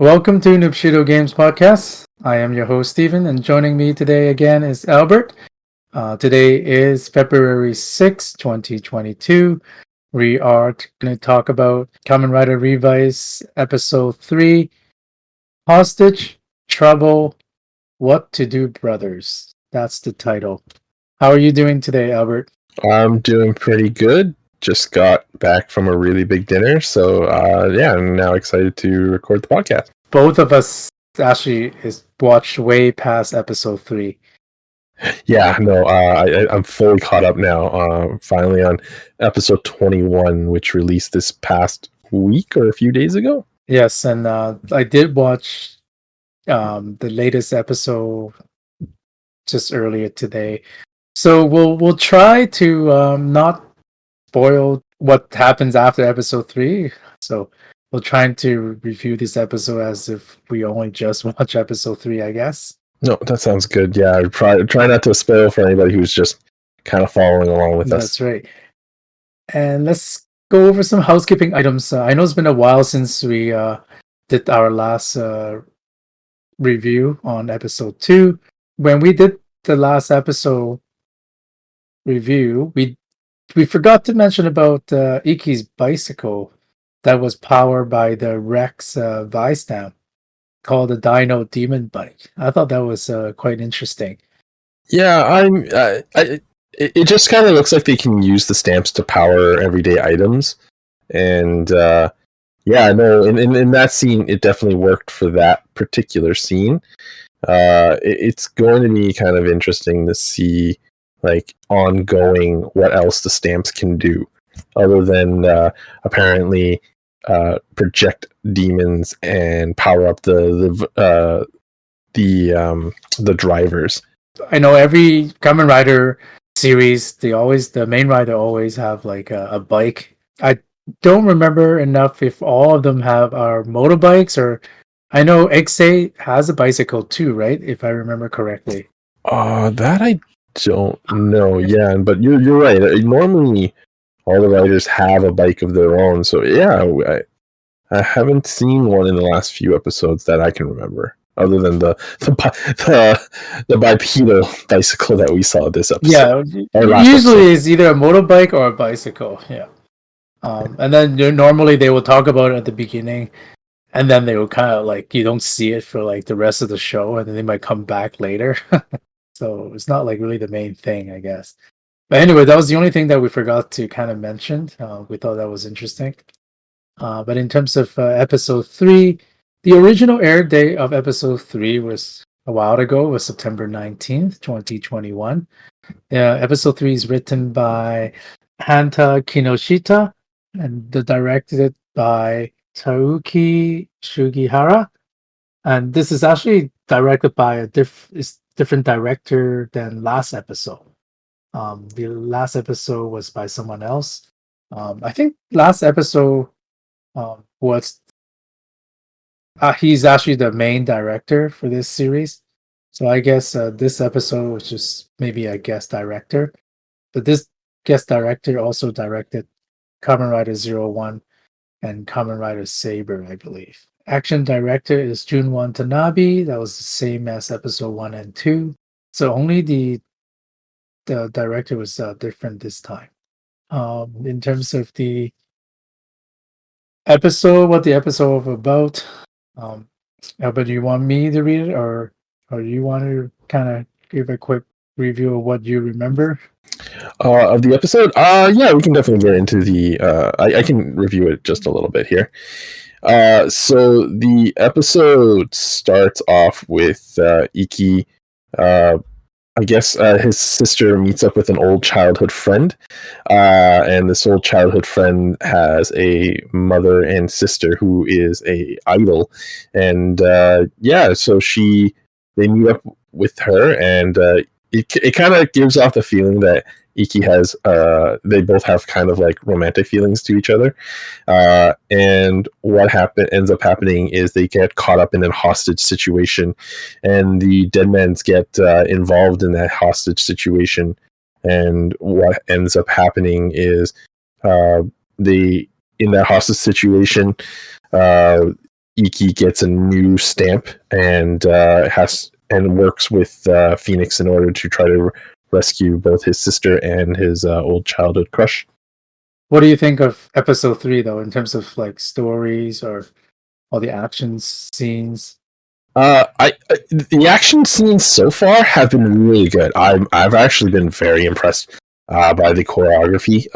Welcome to Noobshido Games podcast. I am your host Steven, and joining me today again is Albert. Today is February 6, 2022. We are going to talk about Kamen Rider Revice Episode 3, Hostage, Trouble, What to Do Brothers. That's the title. How are you doing today, Albert? I'm doing pretty good. Just got back from a really big dinner, so I'm now excited to record the podcast. Both of us actually watched way past episode 3. Yeah, no, I'm fully caught up now. Finally on episode 21, which released this past week or a few days ago. Yes, and I did watch the latest episode just earlier today. So we'll try to not spoil what happens after episode 3. So we'll try to review this episode as if we only just watch episode 3, I guess. No, that sounds good. Yeah, try not to spoil for anybody who's just kind of following along with us. That's right. And let's go over some housekeeping items. I know it's been a while since we did our last review on episode 2. When we did the last episode review, we forgot to mention about Iki's bicycle that was powered by the Rex Vice stamp called the Dino Demon Bike. I thought that was quite interesting. Yeah, it just kind of looks like they can use the stamps to power everyday items, and in that scene, it definitely worked for that particular scene. It's going to be kind of interesting to see, like, ongoing what else the stamps can do, other than apparently project demons and power up the drivers. I know every Kamen Rider series, the main rider always have like a bike. I don't remember enough if all of them have our motorbikes, or I know Ixei has a bicycle too, right? If I remember correctly. That I don't know. Yeah, but you're right. Normally, all the riders have a bike of their own. So yeah, I haven't seen one in the last few episodes that I can remember, other than the bipedal bicycle that we saw this episode. Yeah, usually it's either a motorbike or a bicycle. Yeah, and then normally they will talk about it at the beginning, and then they will kind of like you don't see it for like the rest of the show, and then they might come back later. So it's not like really the main thing, I guess. But anyway, that was the only thing that we forgot to kind of mention. We thought that was interesting. But in terms of episode 3, the original air date of episode 3 was a while ago, was September 19th, 2021. Episode 3 is written by Hanta Kinoshita and directed by Taruki Sugihara. And this is actually directed by a different director than last episode. The last episode was by someone else. I think last episode was he's actually the main director for this series. So I guess this episode was just maybe a guest director. But this guest director also directed Kamen Rider 01 and Kamen Rider Saber, I believe. Action director is Jun Watanabe. That was the same as episode 1 and 2. So only the director was different this time. In terms of the episode, what the episode was about, but do you want me to read it, or you want to kind of give a quick review of what you remember of the episode? Yeah, we can definitely get into the I can review it just a little bit here. So the episode starts off with Iki. I guess his sister meets up with an old childhood friend, and this old childhood friend has a mother and sister who is a idol, and so they meet up with her, and it kind of gives off the feeling that Iki has they both have kind of like romantic feelings to each other, and what ends up happening is they get caught up in a hostage situation, and the Deadmans get involved in that hostage situation, and what ends up happening is in that hostage situation, Iki gets a new stamp and works with Phoenix in order to try to rescue both his sister and his old childhood crush. What do you think of episode 3 though, in terms of like stories or all the action scenes? The action scenes so far have been really good. I've actually been very impressed by the choreography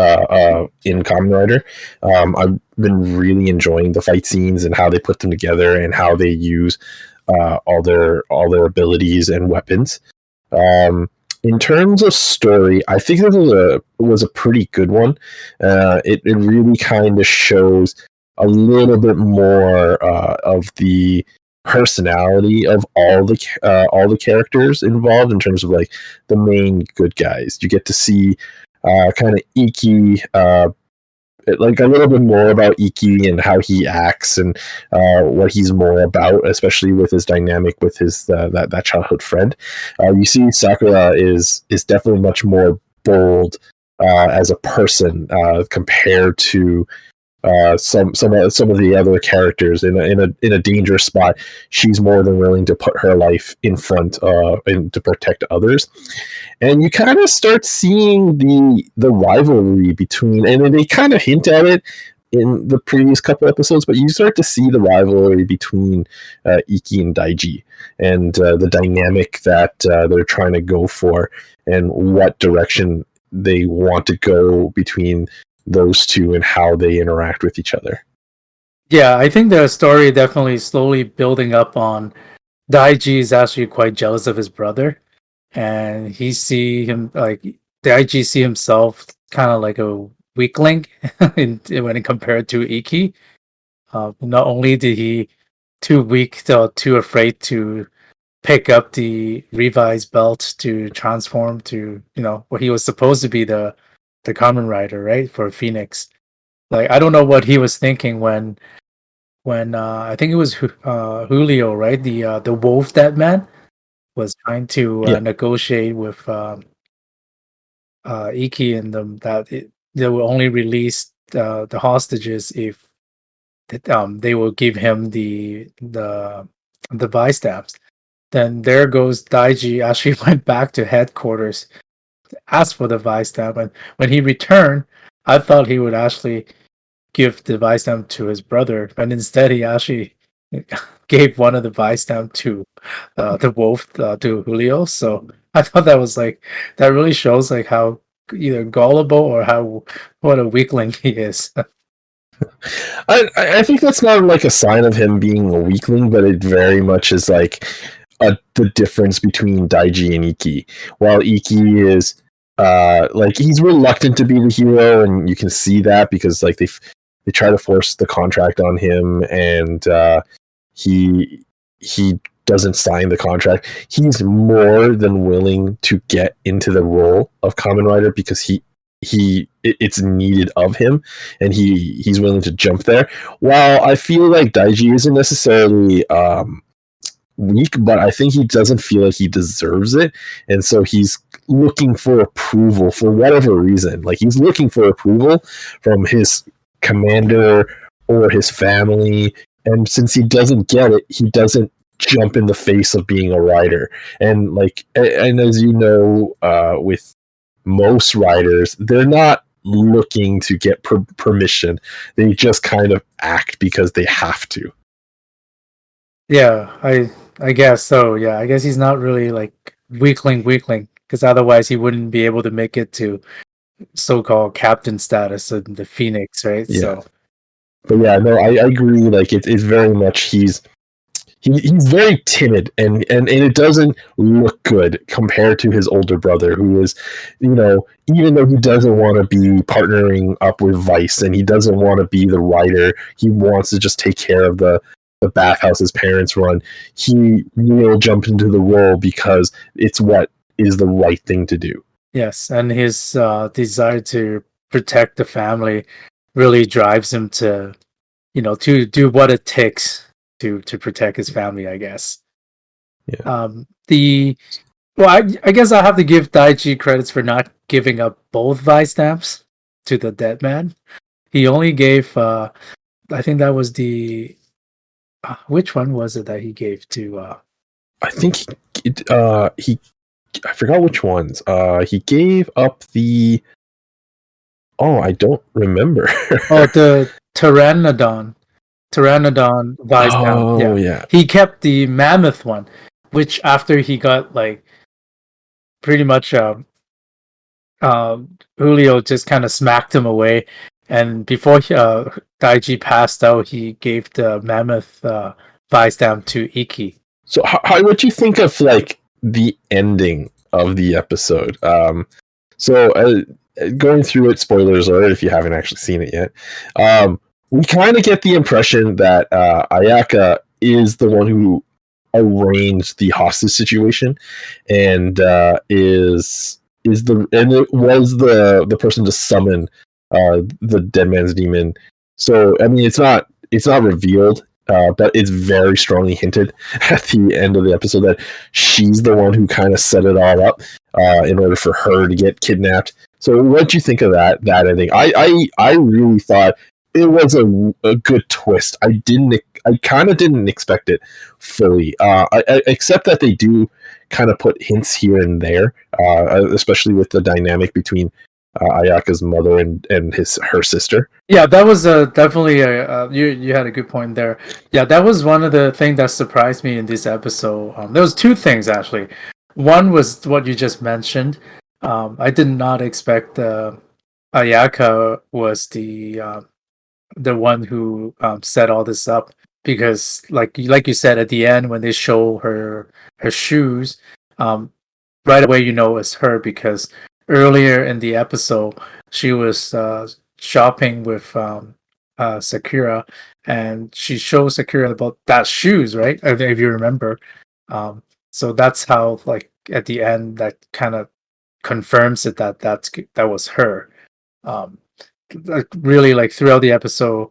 in Kamen Rider. I've been really enjoying the fight scenes and how they put them together and how they use all their abilities and weapons. In terms of story, I think this was a pretty good one. It really kind of shows a little bit more of the personality of all the characters involved in terms of like the main good guys. You get to see kind of Iki, like a little bit more about Iki and how he acts and what he's more about, especially with his dynamic with his that childhood friend. You see, Sakura is definitely much more bold as a person compared to some of the other characters in a dangerous spot. She's more than willing to put her life in front and to protect others. And you kind of start seeing the rivalry between, and they kind of hint at it in the previous couple episodes, but you start to see the rivalry between Iki and Daiji and the dynamic that they're trying to go for and what direction they want to go between those two and how they interact with each other. Yeah, I think the story definitely slowly building up on Daiji is actually quite jealous of his brother, and he see him like Daiji see himself kind of like a weakling when compared to Iki. Not only did he too weak, too afraid to pick up the Revice belt to transform to what he was supposed to be the Kamen Rider, right, for Phoenix. Like I don't know what he was thinking when I think it was Julio, right, the wolf that man was trying to Yeah. negotiate with Iki and them that they will only release the hostages if they will give him the vice stamps. Then there goes Daiji actually went back to headquarters to ask for the vice stamp, and when he returned, I thought he would actually give the vice stamp to his brother, but instead he actually gave one of the vice stamp to the wolf to Julio. So I thought that was like that really shows like how either gullible or how what a weakling he is. I think that's not like a sign of him being a weakling, but it very much is like the difference between Daiji and Iki. While Iki is like he's reluctant to be the hero, and you can see that because like they try to force the contract on him, and he doesn't sign the contract. He's more than willing to get into the role of Kamen Rider because it's needed of him, and he's willing to jump there. While I feel like Daiji isn't necessarily weak, but I think he doesn't feel like he deserves it, and so he's looking for approval for whatever reason. Like he's looking for approval from his commander or his family, and since he doesn't get it, he doesn't jump in the face of being a rider. And like, and as you know, with most writers, they're not looking to get permission. They just kind of act because they have to. Yeah, I guess so. Yeah, I guess he's not really like weakling because otherwise he wouldn't be able to make it to so-called captain status in the Phoenix, right? Yeah. So But yeah, no, I agree. Like it's very much he's very timid, and it doesn't look good compared to his older brother, who is, even though he doesn't want to be partnering up with Vice and he doesn't want to be the writer, he wants to just take care of the bathhouse his parents run. He will jump into the role because it's what is the right thing to do. yes, and his desire to protect the family really drives him to, to do what it takes to protect his family, I guess. Yeah. I guess I'll have to give Daichi credits for not giving up both vice stamps to the dead man. He only gave I think that was the which one was it that he gave to? I think he I forgot which ones. He gave up the. Oh, I don't remember. Oh, the Pteranodon Vice Down. Oh Yeah, yeah. he kept the mammoth one, which after he got like pretty much Julio just kind of smacked him away, and before Daiji passed out, he gave the mammoth Vice Down to Iki. So how would you think of like the ending of the episode? So going through it, spoilers alert if you haven't actually seen it yet. We kind of get the impression that Ayaka is the one who arranged the hostage situation, and it was the person to summon the dead man's demon. So I mean, it's not revealed, but it's very strongly hinted at the end of the episode that she's the one who kind of set it all up in order for her to get kidnapped. So what do you think of that ending? I really thought it was a good twist. I kind of didn't expect it fully, except that they do kind of put hints here and there, especially with the dynamic between Ayaka's mother and her sister. Yeah, that was definitely you had a good point there. Yeah, that was one of the things that surprised me in this episode. There was two things actually. One was what you just mentioned. I did not expect Ayaka was the one who set all this up, because like you said at the end when they show her shoes, right away you know it's her, because earlier in the episode she was shopping with Sakura, and she shows Sakura about that shoes, right? If you remember. So that's how, like, at the end that kind of confirms it that was her. Like, really, like throughout the episode,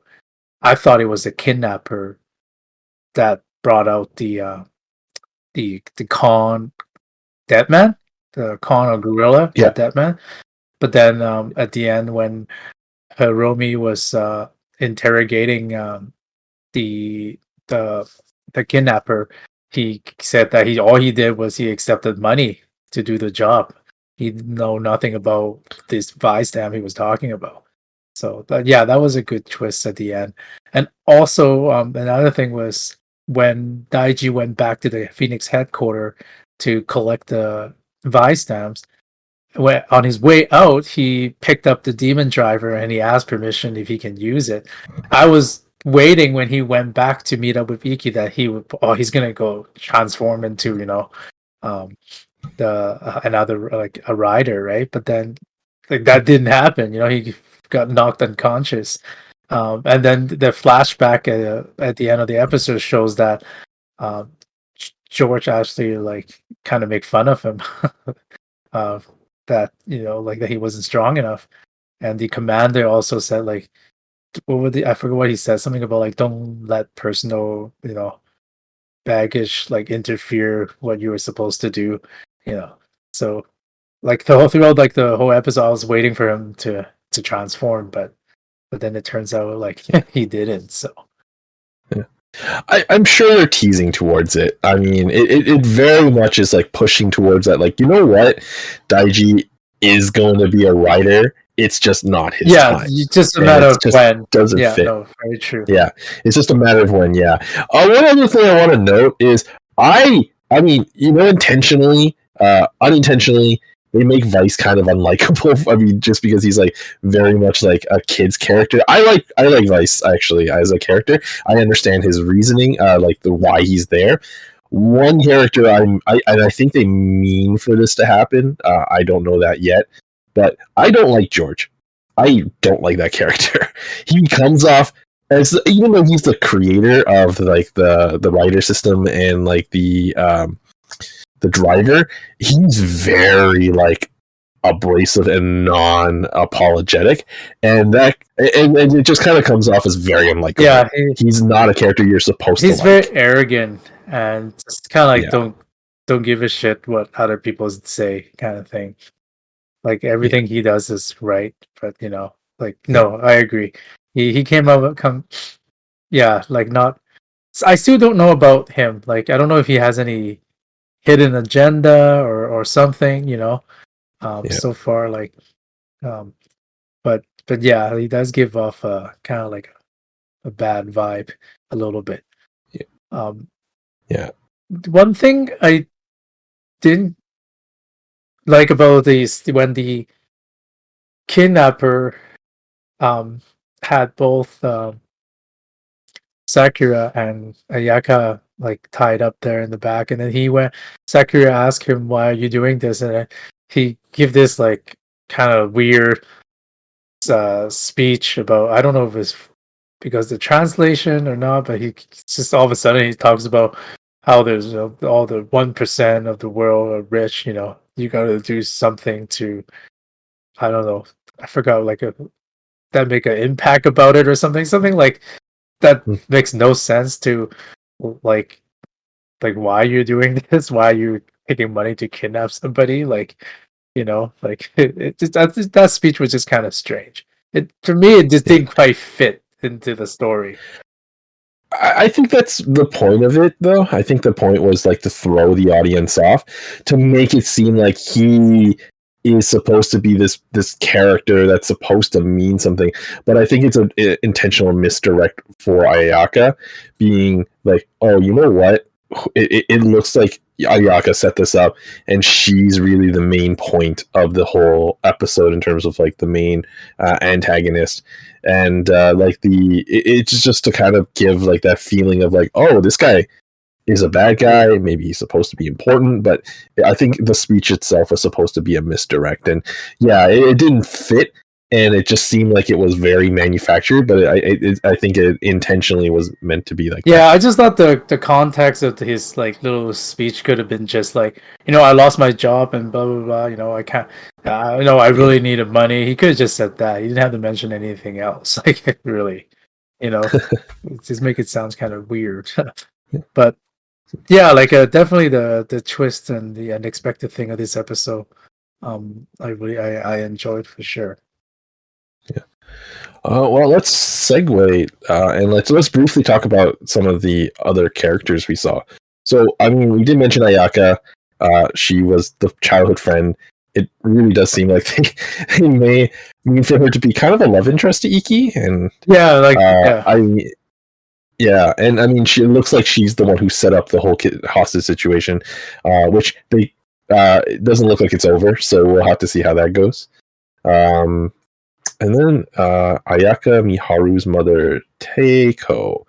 I thought it was a kidnapper that brought out the con dead man, the con or gorilla, Yeah. dead man. But then at the end, when Hiromi was interrogating the the the kidnapper, he said that all he did was he accepted money to do the job. He know nothing about this vice dam he was talking about. So yeah, that was a good twist at the end. And also another thing was when Daiji went back to the Phoenix headquarters to collect the vice stamps. On his way out, he picked up the demon driver and he asked permission if he can use it. I was waiting when he went back to meet up with Iki that he's gonna go transform into um, the another, like a rider, right? But then like that didn't happen. He got knocked unconscious. And then the flashback at the end of the episode shows that um, George actually like kind of make fun of him. uh, that like that he wasn't strong enough, and the commander also said like, I forget what he said, something about like don't let personal baggage like interfere what you were supposed to do, you know. So like throughout like the whole episode, I was waiting for him to transform, but then it turns out like he didn't. So I'm sure they're teasing towards it. I mean, it very much is like pushing towards that. Like, you know what? Daiji is going to be a writer. It's just not his time. It's just a matter of when. Doesn't fit. No, very true. Yeah, it's just a matter of when. Yeah. One other thing I want to note is I mean, intentionally, unintentionally, they make Vice kind of unlikable. I mean, just because he's like very much like a kid's character. I like Vice actually as a character. I understand his reasoning, like the why he's there. One character I think they mean for this to happen. I don't know that yet, but I don't like George. I don't like that character. He comes off as, even though he's the creator of like the rider system and like the driver, he's very like abrasive and non-apologetic, and it just kind of comes off as very unlikable. Yeah, he's not a character you're supposed to like. He's very arrogant and just kind of like don't give a shit what other people say, kind of thing. Like everything he does is right, but like no, I agree. He came up like not I still don't know about him. Like, I don't know if he has any hidden agenda or something, Yeah. so far, like, um, but yeah, he does give off kind of like a bad vibe a little bit. Yeah. Um, Yeah. one thing I didn't like about these when the kidnapper um had both Sakura and Ayaka like tied up there in the back, and then Sakura asked him, "Why are you doing this?" And he give this like kind of weird speech about, I don't know if it's because the translation or not, but he just all of a sudden he talks about how there's all the 1% of the world are rich. You got to do something to, I don't know, I forgot, like that make an impact about it or something like that. Mm. Makes no sense to like why you're doing this, why you're taking money to kidnap somebody, like, like that speech was just kind of strange. It, for me, it just Yeah. didn't quite fit into the story. I think that's the point of it, though. I think the point was like to throw the audience off, to make it seem like he is supposed to be this character that's supposed to mean something. But I think it's an intentional misdirect for Ayaka, being like, oh, you know what? It looks like Ayaka set this up, and she's really the main point of the whole episode in terms of like the main antagonist. And it's just to kind of give like that feeling of like, oh, this guy is a bad guy, maybe he's supposed to be important, but I think the speech itself was supposed to be a misdirect. And yeah, it didn't fit, and it just seemed like it was very manufactured, but I think it intentionally was meant to be like that. Yeah, I just thought the context of his like little speech could have been just like, I lost my job and blah blah blah. I can't. I Yeah. really needed money. He could have just said that. He didn't have to mention anything else. Like, really, just make it sound kind of weird. But yeah, like definitely the twist and the unexpected thing of this episode. I enjoyed for sure. Well, let's segue and let's briefly talk about some of the other characters we saw. So, I mean, we did mention Ayaka. She was the childhood friend. It really does seem like they may mean for her to be kind of a love interest to Iki, and Yeah, like yeah. yeah, and I mean, she looks like she's the one who set up the whole hostage situation, which they it doesn't look like it's over. So we'll have to see how that goes. And then Ayaka Miharu's mother, Teiko.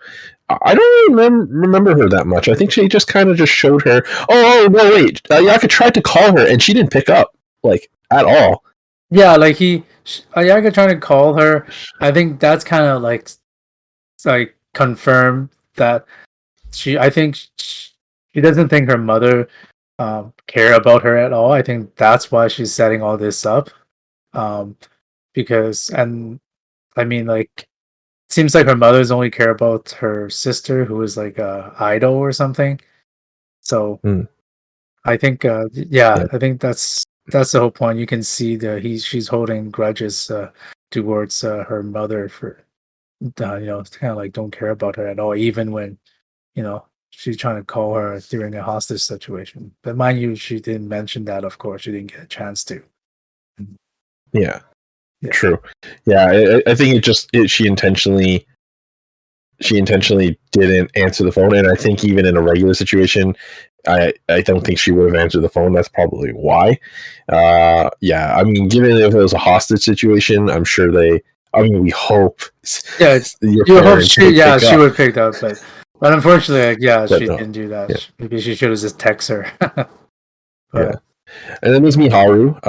I don't remember her that much. I think she just kind of just showed her. Oh no, wait! Ayaka tried to call her, and she didn't pick up like at all. Yeah, like Ayaka trying to call her. I think that's kind of like confirmed that I think she doesn't think her mother care about her at all. I think that's why she's setting all this up. Because, and I mean, like, seems like her mother's only care about her sister, who is like a idol or something. So I think, Yeah. I think that's the whole point. You can see that she's holding grudges towards her mother for, it's kind of like don't care about her at all, even when she's trying to call her during a hostage situation. But mind you, she didn't mention that. Of course, she didn't get a chance to. Yeah. True. Yeah, I think she intentionally didn't answer the phone, and I think even in a regular situation, I don't think she would have answered the phone. That's probably why. Yeah, I mean, given if it was a hostage situation, I'm sure they. I mean, we hope. Yeah, Your you hope parents she. Yeah, she up. would pick up, but unfortunately, like, yeah, But she no. didn't do that. Yeah. Maybe she should have just text her. Yeah. But And then there's Miharu,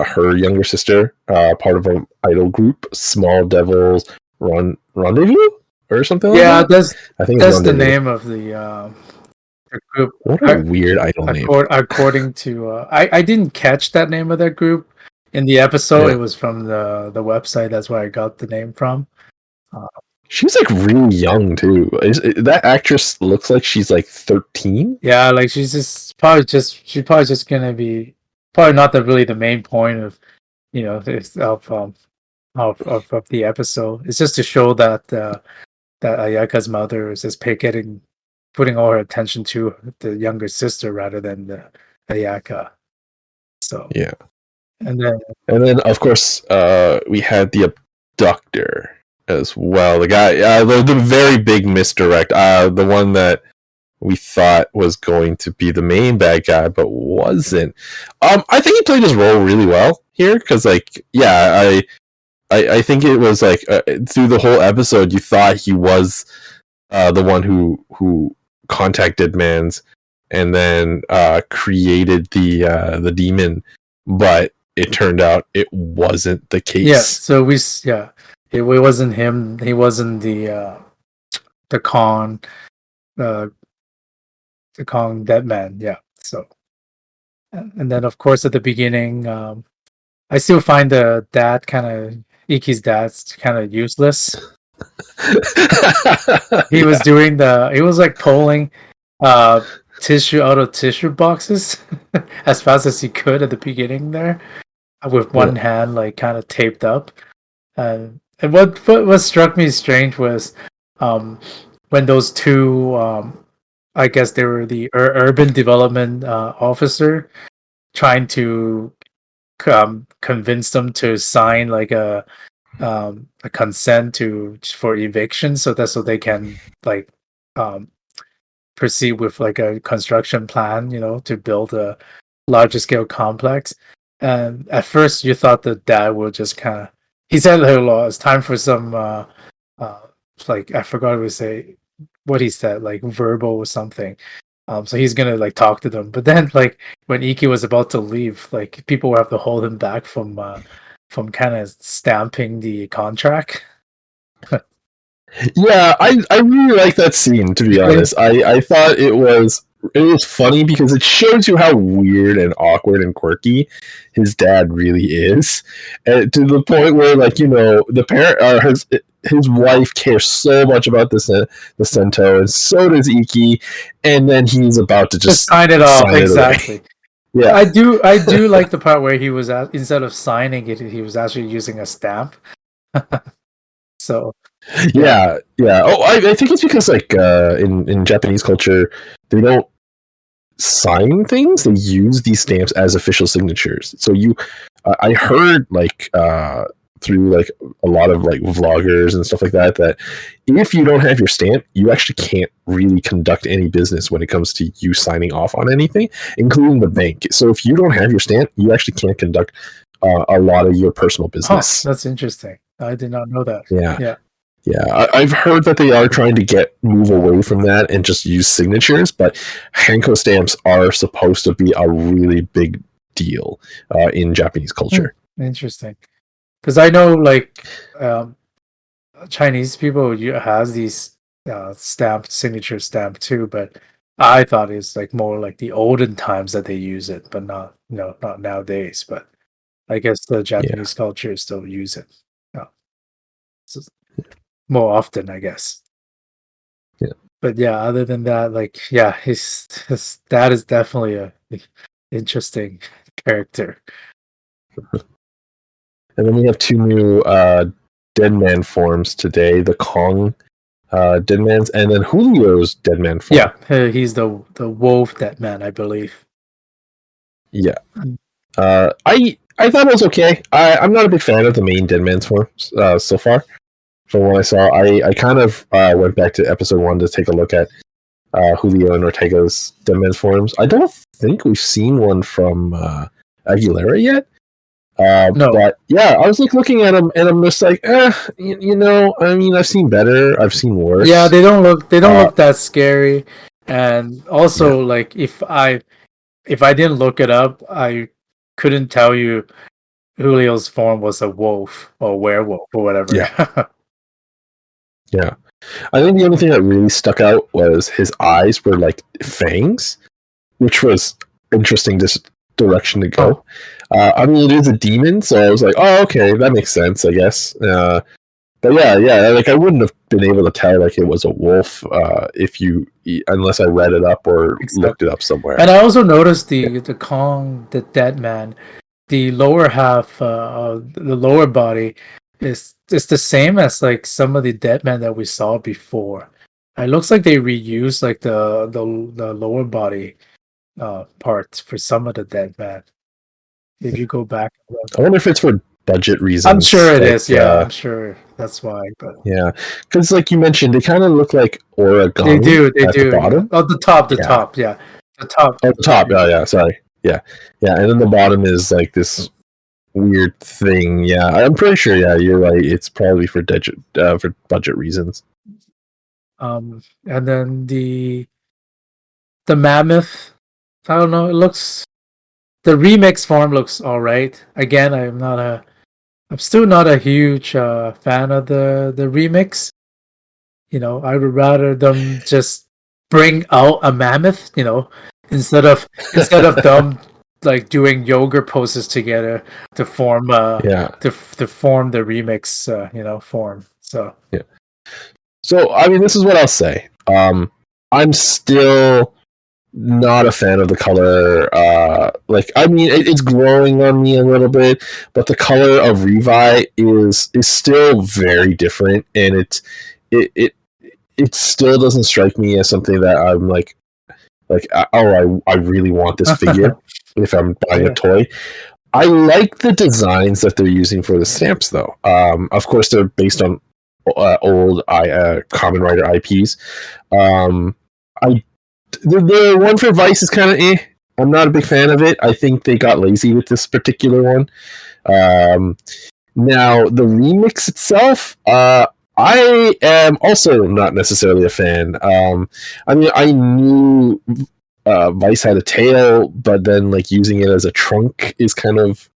her younger sister, part of an idol group, Small Devils Rendezvous or something like yeah, that. I think it's that's the Rendezvous. name of the group. What a weird idol name. According to I didn't catch that name of that group in the episode. Yeah. It was from the website. That's where I got the name from. She's like really young too. That actress looks like she's like 13. Yeah, like she's probably just gonna be probably not really the main point of of the episode. It's just to show that that Ayaka's mother is just getting putting all her attention to the younger sister rather than the Ayaka. So Yeah. and then And then, of course, we had the abductor as well. The guy, the very big misdirect, the one that we thought was going to be the main bad guy, but wasn't. I think he played his role really well here because, like, yeah, I think it was like through the whole episode, you thought he was the one who contacted Mans and then created the demon, but it turned out it wasn't the case. yeah, so it wasn't him. He wasn't the Kong, the Kong dead man. Yeah, so and then of course at the beginning, I still find the dad kind of Iki's dad's kind of useless. He was doing he was like pulling tissue out of tissue boxes as fast as he could at the beginning there with one hand like kind of taped up. And what struck me strange was when those two I guess they were the urban development officer trying to convince them to sign like a consent for eviction so they can like proceed with like a construction plan, to build a larger scale complex. And at first you thought the dad would just kind of, he said, "Hello, it's time for some like I forgot to say what he said, like verbal or something." So he's gonna like talk to them, but then like when Iki was about to leave, like people would have to hold him back from kind of stamping the contract. Yeah, I really like that scene, to be honest. I thought it was funny because it shows you how weird and awkward and quirky his dad really is, and to the point where, like, the parent or his wife cares so much about the Sento, and so does Iki, and then he's about to just sign it off. Exactly. Yeah, I do like the part where he was instead of signing it, he was actually using a stamp. So yeah. Oh, I think it's because like in Japanese culture, they don't sign things; they use these stamps as official signatures. So I heard like through like a lot of like vloggers and stuff like that if you don't have your stamp, you actually can't really conduct any business when it comes to you signing off on anything, including the bank. So if you don't have your stamp, you actually can't conduct a lot of your personal business. That's interesting. I did not know that. Yeah, I've heard that they are trying to move away from that and just use signatures, but Hanko stamps are supposed to be a really big deal in Japanese culture. Interesting. Because I know like Chinese people has these signature stamp too, but I thought it's like more like the olden times that they use it, but not nowadays. But I guess the Japanese culture still use it more often, I guess. Yeah. But yeah, other than that, like his dad is definitely a interesting character. And then we have two new Deadman forms today: the Kong Deadmans, and then Julio's Deadman form. Yeah, he's the wolf Deadman, I believe. Yeah. I thought it was okay. I'm not a big fan of the main Deadman's forms so far. From what I saw, I kind of went back to episode 1 to take a look at Julio and Ortega's Deadman's forms. I don't think we've seen one from Aguilera yet. No. But yeah, I was like looking at them, and I'm just like, I mean, I've seen better, I've seen worse. Yeah, they don't look that scary, and also like if I didn't look it up, I couldn't tell you Julio's form was a wolf or werewolf or whatever. Yeah, I think the only thing that really stuck out was his eyes were like fangs, which was interesting direction to go. I mean, it is a demon, so I was like, oh, okay, that makes sense, I guess. But yeah, like I wouldn't have been able to tell like it was a wolf unless I read it up or looked it up somewhere. And I also noticed the Kong, the dead man, the lower half, the lower body is the same as like some of the dead men that we saw before. It looks like they reused like the lower body parts for some of the dead man. If you go back, I wonder if it's for budget reasons. I'm sure it like, is. Yeah, I'm sure that's why. But yeah, because like you mentioned, they kind of look like origami. they do. They at do. the bottom. Yeah. Oh, the top. Yeah. Top. Yeah, the top. Oh, the top. Yeah. Sorry. Yeah, and then the bottom is like this weird thing. Yeah, I'm pretty sure. Yeah, you're right. It's probably for budget reasons. And then the mammoth. I don't know. It looks the remix form looks all right. Again, I'm still not a huge fan of the remix. You know, I would rather them just bring out a mammoth. You know, instead of them like doing yoga poses together to form to form the remix form. So yeah. So I mean, this is what I'll say. I'm still not a fan of the color. Like I mean, it's growing on me a little bit, but the color of Revi is still very different, and it still doesn't strike me as something that I'm like I really want this figure if I'm buying a toy. I like the designs that they're using for the stamps, though. Of course, they're based on old Kamen Rider IPs. The one for Vice is kind of eh. I'm not a big fan of it. I think they got lazy with this particular one. Now, the remix itself, I am also not necessarily a fan. I mean, I knew Vice had a tail, but then like using it as a trunk is kind of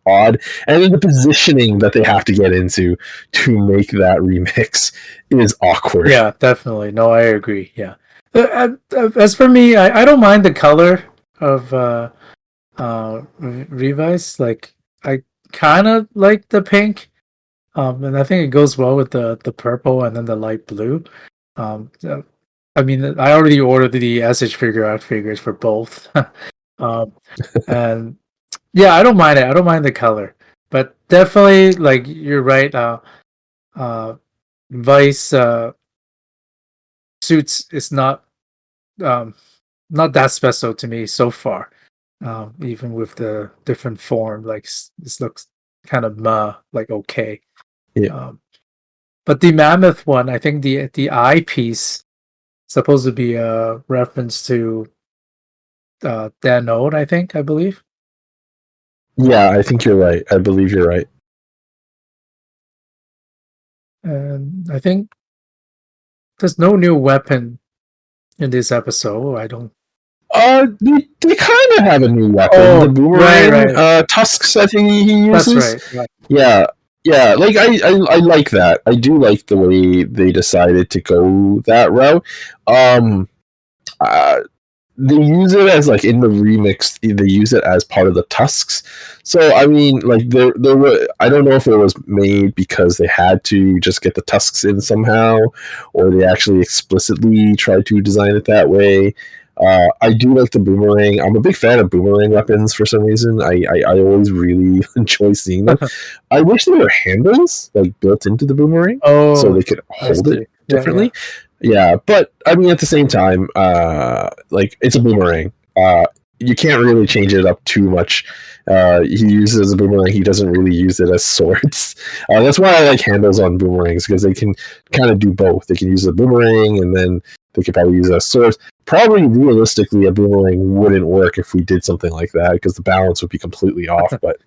odd. And then the positioning that they have to get into to make that remix is awkward. Yeah, definitely. No, I agree. Yeah. As for me, I don't mind the color of Revice. Like I kind of like the pink, and I think it goes well with the purple and then the light blue. I mean, I already ordered the SH figures for both, and yeah, I don't mind it. I don't mind the color, but definitely, like you're right. Vice suits is not that special to me so far. Even with the different form, like this looks kind of like okay. Yeah. But the mammoth one, I think the eyepiece supposed to be a reference to Dan Ode, I believe. Yeah, I think you're right. I believe you're right. And I think there's no new weapon in this episode. I don't. They kind of have a new weapon. The boomerang right. tusks. I think he uses. That's right. Yeah. Like I like that. I do like the way they decided to go that route. They use it as like in the remix. They use it as part of the tusks. So I mean, like there were. I don't know if it was made because they had to just get the tusks in somehow, or they actually explicitly tried to design it that way. I do like the boomerang. I'm a big fan of boomerang weapons for some reason. I always really enjoy seeing them. I wish there were handles like built into the boomerang, so they could hold it differently. Yeah, but I mean, at the same time, like it's a boomerang. You can't really change it up too much. He uses it as a boomerang. He doesn't really use it as swords. That's why I like handles on boomerangs, because they can kind of do both. They can use a boomerang, and then they could probably use it as swords. Probably realistically, a boomerang wouldn't work if we did something like that, because the balance would be completely off. But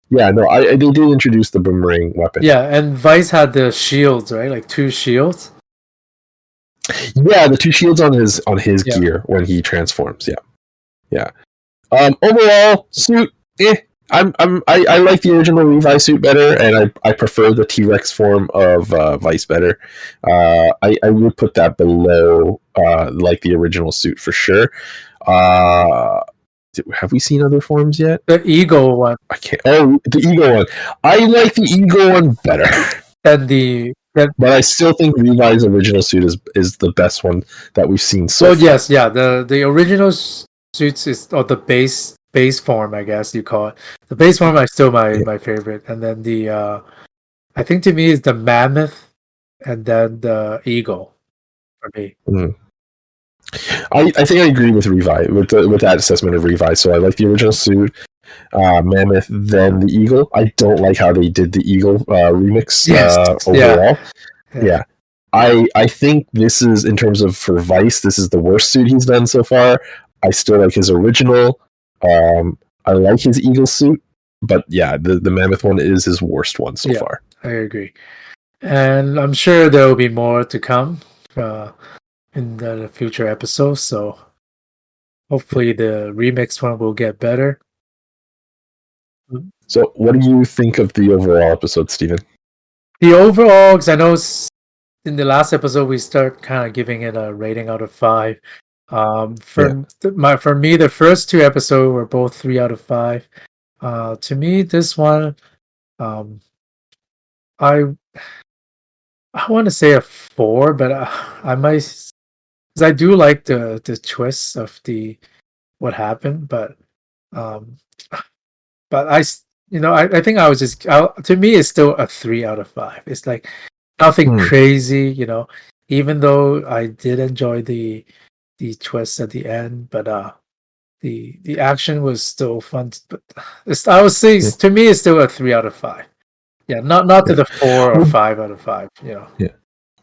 yeah, no, they did introduce the boomerang weapon. Yeah, and Vice had the shields, right? Like 2 shields. Yeah, the 2 shields on his gear when he transforms. Yeah. Overall, suit. I like the original Revi suit better, and I prefer the T-Rex form of Vice better. I would put that below like the original suit for sure. Have we seen other forms yet? The Eagle one. I can't. Oh, the Eagle one. I like the Eagle one better. But I still think Revi's original suit is the best one that we've seen so far. Yes, yeah. The original suits is the base form, I guess you call it. The base form is still my favorite, and then the I think to me is the mammoth, and then the eagle for me. I think I agree with Revice with that assessment of Revice. So I like the original suit, Mammoth, then the Eagle. I don't like how they did the Eagle remix Yes, overall. yeah. Yeah. I think this is, in terms of for Vice, this is the worst suit he's done so far. I still like his original. I like his Eagle suit, but yeah, the Mammoth one is his worst one so far. I agree. And I'm sure there will be more to come in the future episodes. So hopefully the remix one will get better. So what do you think of the overall episode, Steven? The overall, because I know in the last episode we start kind of giving it a rating out of 5. For me, the first 2 episodes were both 3 out of 5. To me, this one, um, I want to say a 4, but I might, because I do like the twists of what happened, um, but I think I was to me it's still a 3 out of 5. It's like nothing crazy, even though I did enjoy the twist at the end, but the action was still fun. But I would say to me it's still a 3 out of 5. Yeah, not to the 4 or 5 out of 5. Yeah.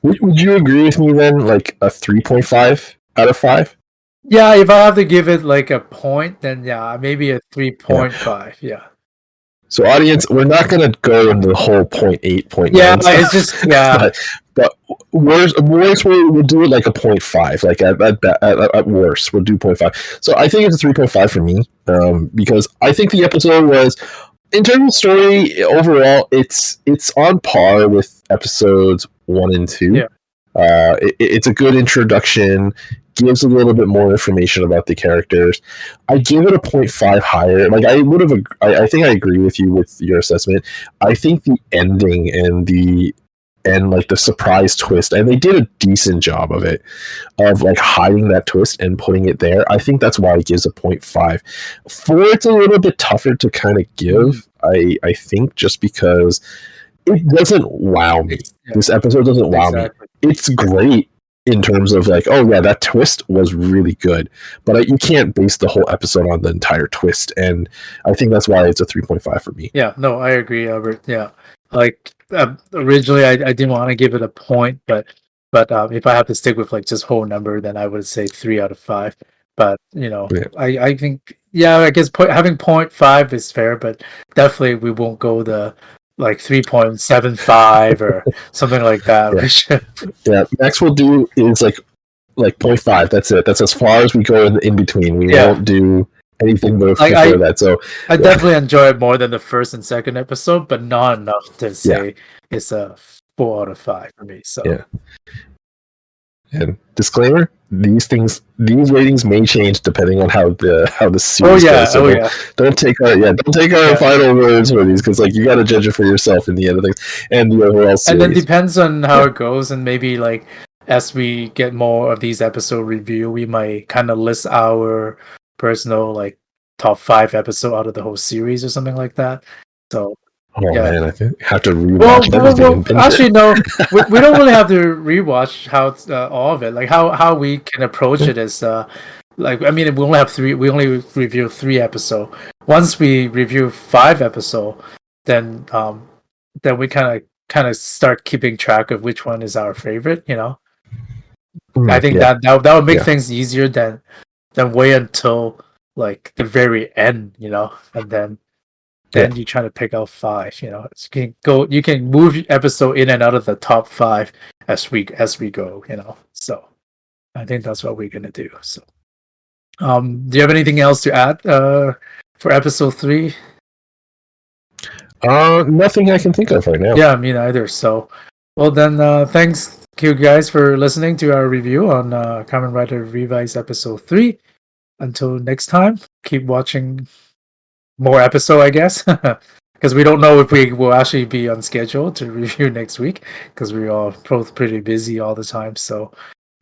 Would you agree with me then? Like a 3.5 out of 5? Yeah, if I have to give it like a point, then yeah, maybe a 3.5. Yeah. So, audience, we're not going to go into the whole 0.8, 0.9 yeah, stuff. It's just but worst we'll do it like a 0.5. Like at worst, we'll do 0.5. So I think it's a 3.5 for me, because I think the episode was, in terms of story overall, it's on par with episodes 1 and 2. Yeah. It's a good introduction, gives a little bit more information about the characters. I give it a 0.5 higher. Like I think I agree with you with your assessment. I think the ending and like the surprise twist, and they did a decent job of it, of like hiding that twist and putting it there. I think that's why it gives a 0.5. 4, it's a little bit tougher to kind of give. I think just because it doesn't wow me. This episode doesn't wow me. It's great in terms of like, oh yeah, that twist was really good, but you can't base the whole episode on the entire twist, and I think that's why it's a 3.5 for me. Yeah, no, I agree, Albert. Yeah, like originally I didn't want to give it a point, but if I have to stick with like just whole number, then I would say 3 out of 5. But I think I guess having 0.5 is fair, but definitely we won't go the like 3.75 or something like that. Yeah, max we'll do is like 0.5. That's it. That's as far as we go in between. We won't do anything before that. So I definitely enjoy it more than the first and second episode, but not enough to say it's a 4 out of 5 for me. So yeah. And disclaimer: these ratings may change depending on how the series goes. So don't take our final words for these, because like you got to judge it for yourself in the end of things and the overall series. And then depends on how it goes, and maybe like as we get more of these episode review, we might kind of list our personal like top 5 episode out of the whole series or something like that. So man, I think I have to rewatch everything. Actually, no, we don't really have to rewatch how all of it. Like how we can approach it is like, I mean, we only have 3. We only review 3 episodes. Once we review 5 episodes, then we kind of start keeping track of which one is our favorite. I think that would make things easier than wait until like the very end, and then you try to pick out 5. You can move episode in and out of the top 5 as we go. So I think that's what we're gonna do. So, do you have anything else to add for episode 3? Nothing I can think of right now. Yeah, me neither. So, well then, thanks you guys for listening to our review on Kamen Rider Revice episode 3. Until next time, keep watching more episode, I guess, because we don't know if we will actually be on schedule to review next week, because we're all both pretty busy all the time. So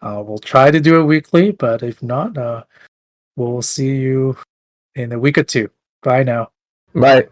we'll try to do it weekly, but if not, we'll see you in a week or 2. Bye now. Bye.